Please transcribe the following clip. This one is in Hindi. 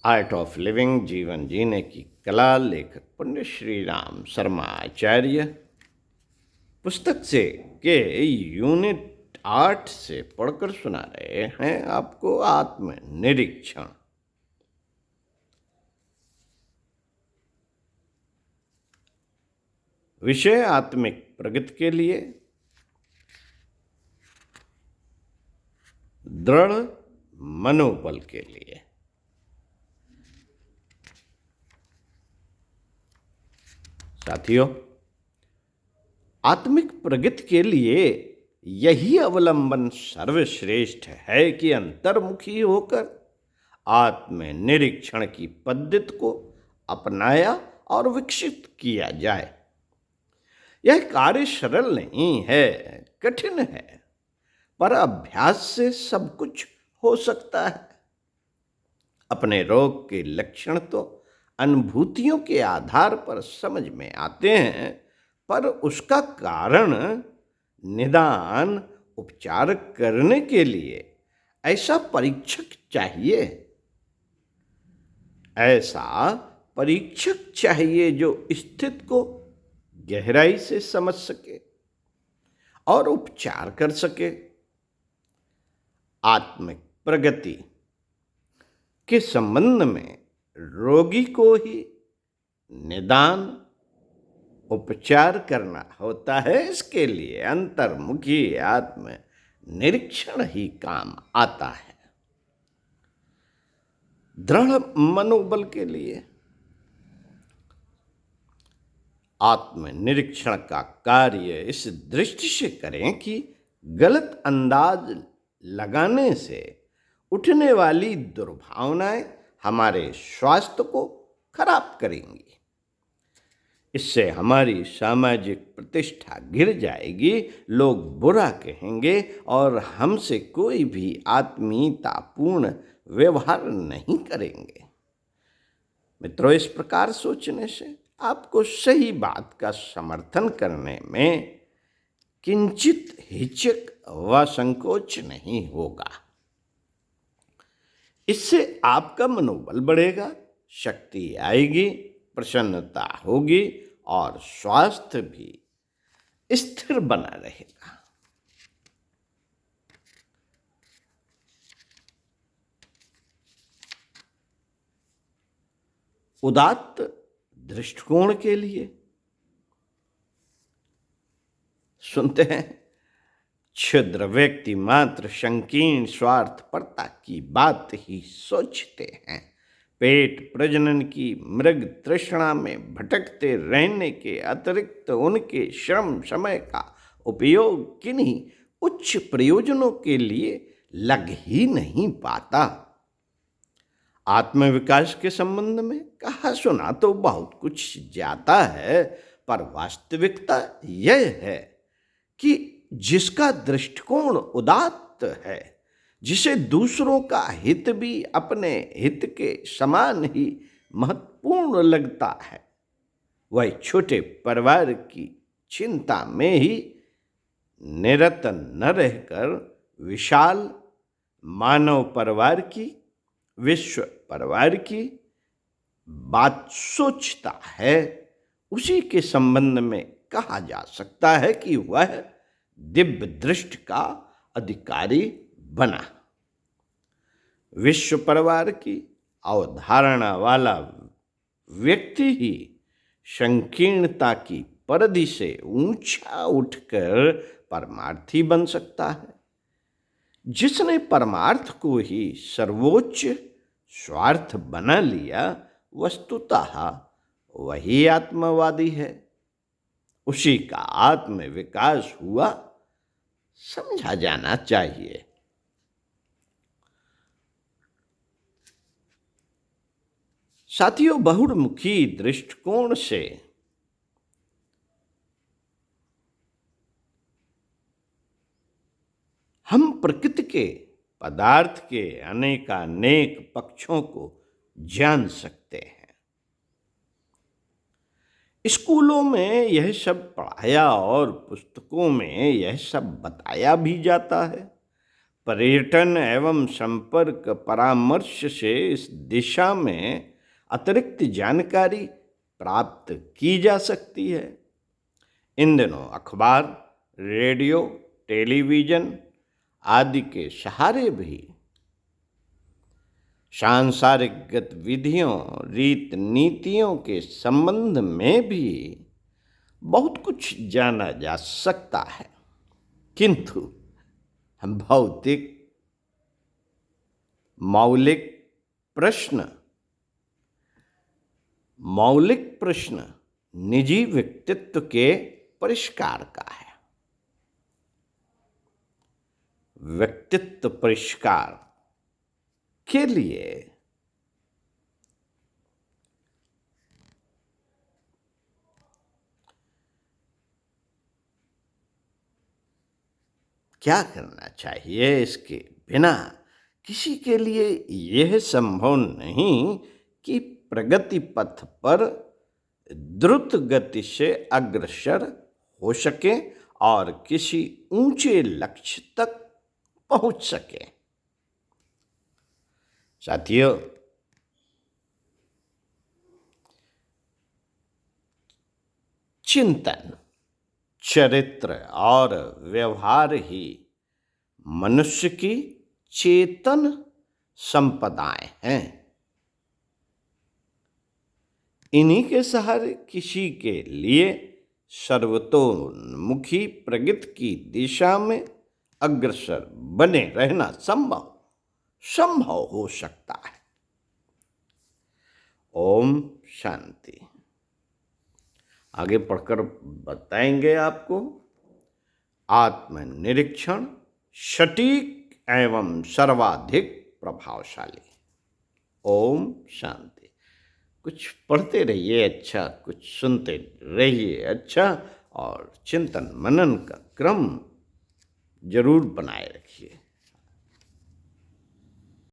आर्ट ऑफ लिविंग जीवन जीने की कला, लेखक पंडित श्री राम शर्मा आचार्य, पुस्तक से के यूनिट 8 से पढ़कर सुना रहे हैं आपको आत्म निरीक्षण। विषय आत्मिक प्रगति के लिए दृढ़ मनोबल के लिए। साथियों, आत्मिक प्रगति के लिए यही अवलंबन सर्वश्रेष्ठ है कि अंतर्मुखी होकर आत्म निरीक्षण की पद्धति को अपनाया और विकसित किया जाए। यह कार्य सरल नहीं है, कठिन है, पर अभ्यास से सब कुछ हो सकता है। अपने रोग के लक्षण तो अनुभूतियों के आधार पर समझ में आते हैं, पर उसका कारण निदान उपचार करने के लिए ऐसा परीक्षक चाहिए। ऐसा परीक्षक चाहिए जो स्थिति को गहराई से समझ सके और उपचार कर सके। आत्मिक प्रगति के संबंध में रोगी को ही निदान उपचार करना होता है। इसके लिए अंतर्मुखी आत्म निरीक्षण ही काम आता है। दृढ़ मनोबल के लिए आत्म निरीक्षण का कार्य इस दृष्टि से करें कि गलत अंदाज लगाने से उठने वाली दुर्भावनाएं हमारे स्वास्थ्य को खराब करेंगी। इससे हमारी सामाजिक प्रतिष्ठा गिर जाएगी, लोग बुरा कहेंगे और हमसे कोई भी आत्मीयतापूर्ण व्यवहार नहीं करेंगे। मित्रों, इस प्रकार सोचने से आपको सही बात का समर्थन करने में किंचित हिचक व संकोच नहीं होगा। इससे आपका मनोबल बढ़ेगा, शक्ति आएगी, प्रसन्नता होगी और स्वास्थ्य भी स्थिर बना रहेगा। उदात्त दृष्टिकोण के लिए सुनते हैं, क्षुद्र व्यक्ति मात्र संकीर्ण स्वार्थपरता की बात ही सोचते हैं। पेट प्रजनन की मृग तृष्णा में भटकते रहने के अतिरिक्त उनके श्रम समय का उपयोग किन्हीं उच्च प्रयोजनों के लिए लग ही नहीं पाता। आत्मविकास के संबंध में कहा सुना तो बहुत कुछ जाता है, पर वास्तविकता यह है कि जिसका दृष्टिकोण उदात्त है, जिसे दूसरों का हित भी अपने हित के समान ही महत्वपूर्ण लगता है, वह छोटे परिवार की चिंता में ही निरत न रहकर विशाल मानव परिवार की, विश्व परिवार की बात सोचता है। उसी के संबंध में कहा जा सकता है कि वह दिव्य दृष्टि का अधिकारी बना। विश्व परिवार की अवधारणा वाला व्यक्ति ही संकीर्णता की परिधि से ऊंचा उठकर परमार्थी बन सकता है। जिसने परमार्थ को ही सर्वोच्च स्वार्थ बना लिया, वस्तुतः वही आत्मवादी है। उसी का आत्म विकास हुआ समझा जाना चाहिए। साथियों, बहुमुखी दृष्टिकोण से हम प्रकृति के पदार्थ के अनेकानेक पक्षों को जान सकते हैं। स्कूलों में यह सब पढ़ाया और पुस्तकों में यह सब बताया भी जाता है, पर्यटन एवं संपर्क परामर्श से इस दिशा में अतिरिक्त जानकारी प्राप्त की जा सकती है। इन दिनों अखबार, रेडियो, टेलीविज़न आदि के सहारे भी सांसारिक गतिविधियों, रीत नीतियों के संबंध में भी बहुत कुछ जाना जा सकता है, किंतु भौतिक मौलिक प्रश्न निजी व्यक्तित्व के परिष्कार का है। व्यक्तित्व परिष्कार के लिए क्या करना चाहिए? इसके बिना किसी के लिए यह संभव नहीं कि प्रगति पथ पर द्रुत गति से अग्रसर हो सके और किसी ऊंचे लक्ष्य तक पहुंच सके। साथियों, चिंतन, चरित्र और व्यवहार ही मनुष्य की चेतन संपदाएं हैं। इन्हीं के सहारे किसी के लिए सर्वतोन्मुखी प्रगति की दिशा में अग्रसर बने रहना संभव हो सकता है। ओम शांति। आगे पढ़कर बताएंगे आपको आत्मनिरीक्षण सटीक एवं सर्वाधिक प्रभावशाली। ओम शांति। कुछ पढ़ते रहिए अच्छा, कुछ सुनते रहिए अच्छा, और चिंतन मनन का क्रम जरूर बनाए रखिए।